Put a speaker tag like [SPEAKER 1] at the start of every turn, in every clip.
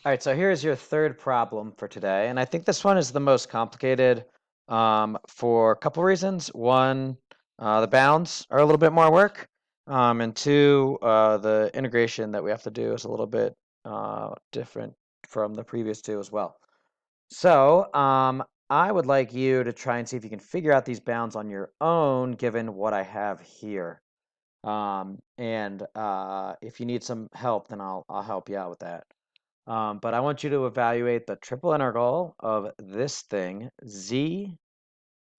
[SPEAKER 1] All right, so here's your third problem for today, and I think this one is the most complicated for a couple reasons. One, the bounds are a little bit more work, and two, the integration that we have to do is a little bit different from the previous two as well. So I would like you to try and see if you can figure out these bounds on your own, given what I have here. And if you need some help, then I'll help you out with that. But I want you to evaluate the triple integral of this thing, z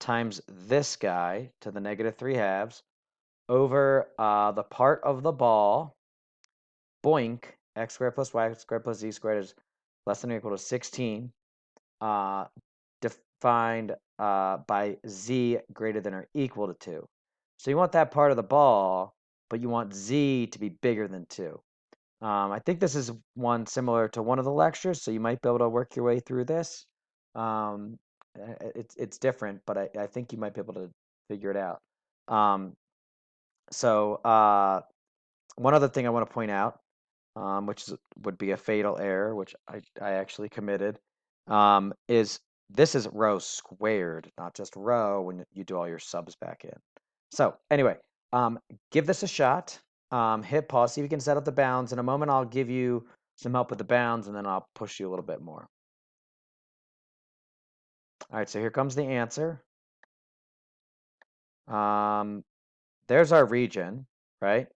[SPEAKER 1] times this guy to the -3/2 over the part of the ball, boink, x squared plus y squared plus z squared is less than or equal to 16, uh, defined by z greater than or equal to 2. So you want that part of the ball, but you want z to be bigger than 2. I think this is one similar to one of the lectures, so you might be able to work your way through this. Um, it's different, but I think you might be able to figure it out. Um, so one other thing I want to point out, would be a fatal error, which I actually committed, is this is rho squared, not just rho when you do all your subs back in. So anyway, give this a shot. Hit pause, see if you can set up the bounds. In a moment, I'll give you some help with the bounds, and then I'll push you a little bit more. All right, so here comes the answer. There's our region, right?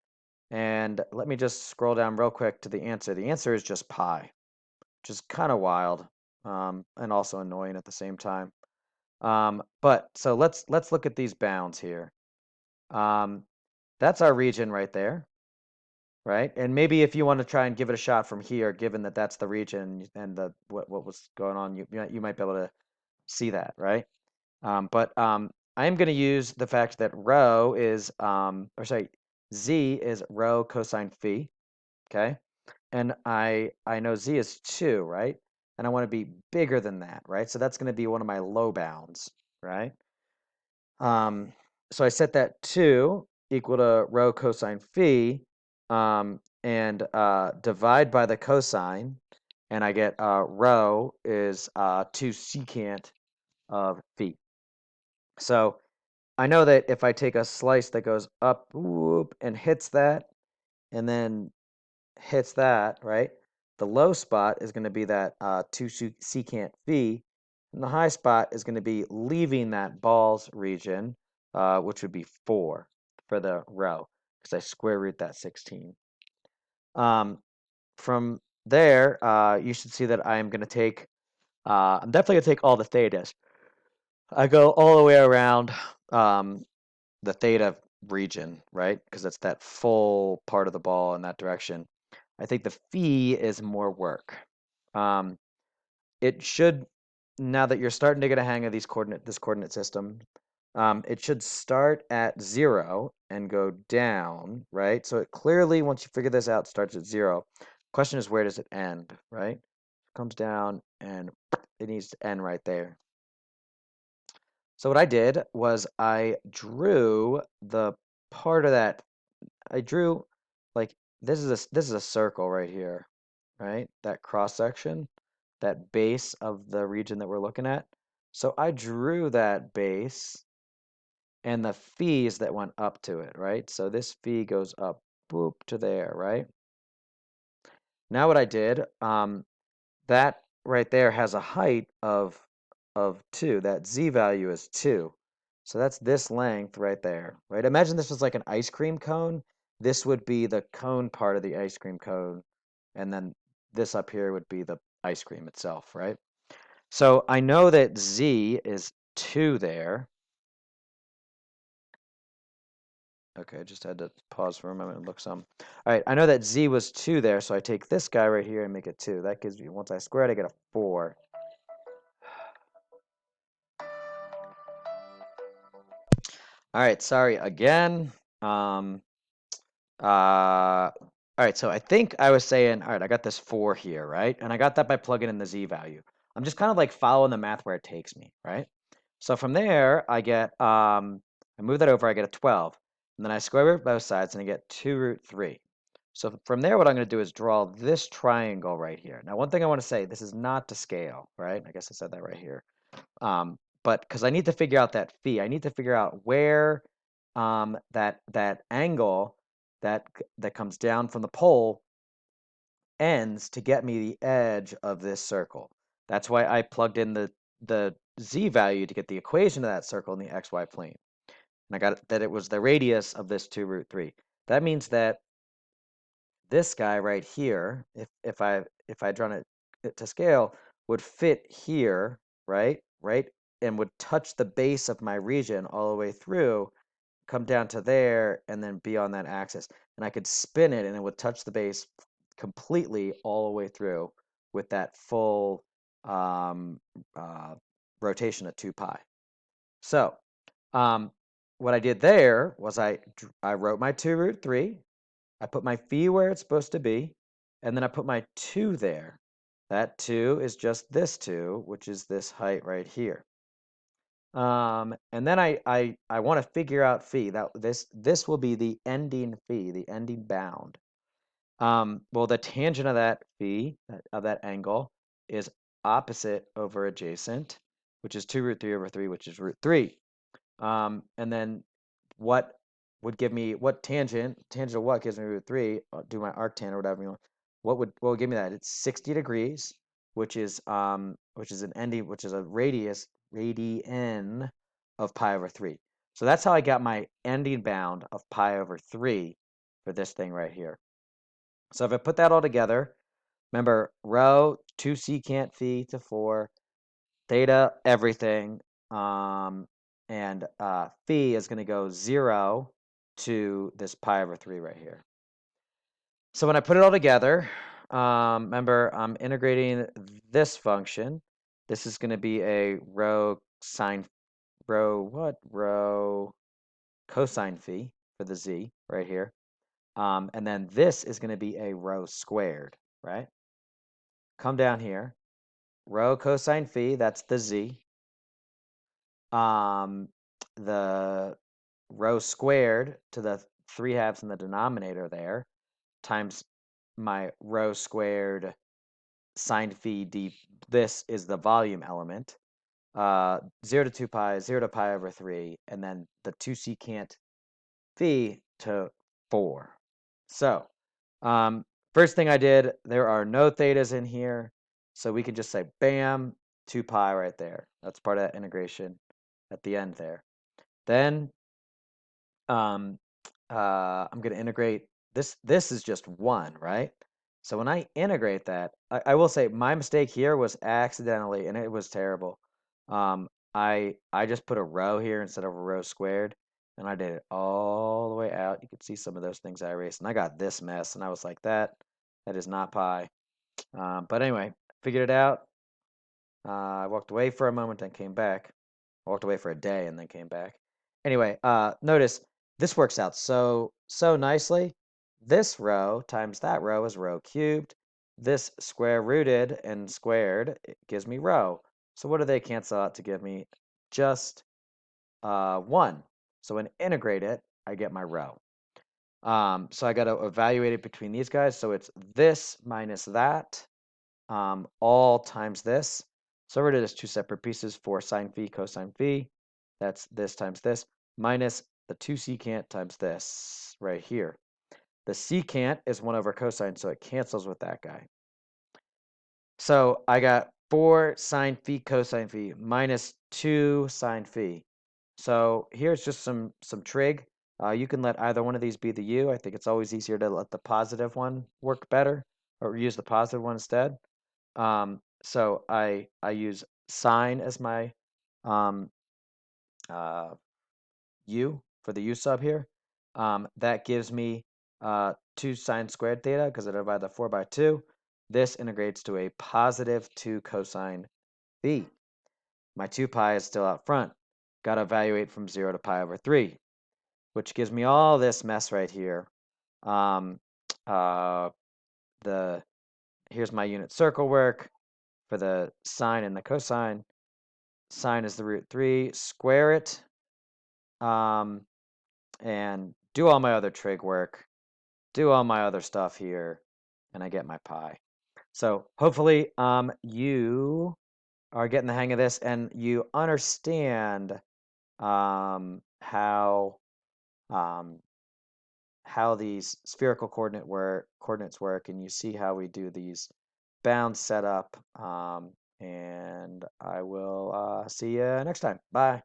[SPEAKER 1] And let me just scroll down real quick to the answer. The answer is just pi, which is kind of wild, and also annoying at the same time. But so let's look at these bounds here. That's our region right there, right? And maybe if you want to try and give it a shot from here, given that that's the region and the what was going on, you might be able to see that, right? But I am going to use the fact that rho is, or sorry, z is rho cosine phi, okay? And I know z is 2, right? And I want to be bigger than that, right? So that's going to be one of my low bounds, right? Um, so I set that 2 equal to rho cosine phi, and divide by the cosine, and I get rho is 2 secant of phi. So I know that if I take a slice that goes up, whoop, and hits that, and then hits that, right? The low spot is going to be that 2 secant phi, and the high spot is going to be leaving that balls region, which would be 4 for the rho, because I square root that 16. From there, you should see that I am going to take, I'm definitely going to take all the thetas. I go all the way around the theta region, right? Because that's that full part of the ball in that direction. I think the phi is more work. Um, it should, now that you're starting to get a hang of this coordinate system, it should start at 0 and go down, right? So it clearly, once you figure this out, starts at 0. Question is, where does it end, right? It comes down and it needs to end right there. So what I did was I drew the part of that. I drew like this is a circle right here, right? That cross section, that base of the region that we're looking at. So I drew that base and the phis that went up to it, right? So this phi goes up, boop, to there, right? Now what I did, that right there has a height of 2. That z value is 2. So that's this length right there, right? Imagine this was like an ice cream cone. This would be the cone part of the ice cream cone, and then this up here would be the ice cream itself, right? So I know that z is 2 there. Okay, I just had to pause for a moment and look some. All right, I know that z was 2 there, so I take this guy right here and make it 2. That gives me, once I square it, I get a 4. All right, sorry again. All right, so I think I was saying, all right, I got this 4 here, right? And I got that by plugging in the z value. I'm just kind of like following the math where it takes me, right? So from there, I get, I move that over, I get a 12. And then I square root both sides and I get 2 root 3. So from there, what I'm going to do is draw this triangle right here. Now, one thing I want to say, this is not to scale, right? I guess I said that right here. But because I need to figure out that phi, I need to figure out where that angle that comes down from the pole ends to get me the edge of this circle. That's why I plugged in the z value to get the equation of that circle in the xy plane. And I got that it was the radius of this 2 root 3. That means that this guy right here, if I drawn it to scale, would fit here, right? Right? And would touch the base of my region all the way through, come down to there, and then be on that axis. And I could spin it and it would touch the base completely all the way through with that full um, uh, rotation of 2 pi. So um, what I did there was I wrote my 2 root 3. I put my phi where it's supposed to be, and then I put my 2 there. That 2 is just this 2, which is this height right here. And then I want to figure out phi. This will be the ending phi, the ending bound. Well, the tangent of that phi, of that angle, is opposite over adjacent, which is 2 root 3 over 3, which is root 3. And then what would give me what tangent of what gives me root 3? Do my arctan or whatever you want. What would give me that? It's 60 degrees, which is an ending, which is a radian of pi over 3. So that's how I got my ending bound of pi over 3 for this thing right here. So if I put that all together, remember rho 2 secant phi to 4, theta everything, and phi is going to go 0 to this pi over 3 right here. So when I put it all together, remember I'm integrating this function. This is going to be a rho cosine phi for the z right here. And then this is going to be a rho squared, right? Come down here, rho cosine phi, that's the z. The rho squared to the 3/2 in the denominator there times my rho squared sine phi d. This is the volume element. 0 to 2 pi, 0 to pi over 3, and then the 2 secant phi to 4. So, first thing I did, there are no thetas in here, so we can just say bam, 2 pi right there. That's part of that integration at the end there. Then um, I'm going to integrate this. This is just 1, right? So when I integrate that, I will say my mistake here was accidentally, and it was terrible. I just put a row here instead of a rho squared, and I did it all the way out. You could see some of those things I erased, and I got this mess, and I was like, that is not pi. But anyway, figured it out. I walked away for a moment and came back. I walked away for a day and then came back. Anyway, notice this works out so nicely. This row times that row is rho cubed. This square rooted and squared it gives me rho. So what do they cancel out to give me? Just 1. So when integrate it, I get my rho. So I got to evaluate it between these guys. So it's this minus that, all times this. So I wrote it as 2 separate pieces, 4 sine phi cosine phi. That's this times this, minus the 2 secant times this right here. The secant is 1 over cosine, so it cancels with that guy. So I got 4 sine phi cosine phi minus 2 sine phi. So here's just some trig. You can let either one of these be the u. I think it's always easier to let the positive one work better, or use the positive one instead. So I use sine as my um, u for the u sub here. That gives me 2 sine squared theta because I divide the 4 by 2. This integrates to a positive 2 cosine phi. My 2 pi is still out front. Got to evaluate from 0 to pi over 3, which gives me all this mess right here. Um, uh, Here's my unit circle work for the sine and the cosine. Sine is the root 3, square it, and do all my other trig work. do all my other stuff here, and I get my pi. So hopefully you are getting the hang of this and you understand how um, how these spherical coordinates work, and you see how we do these bound setup. And I will see you next time. Bye.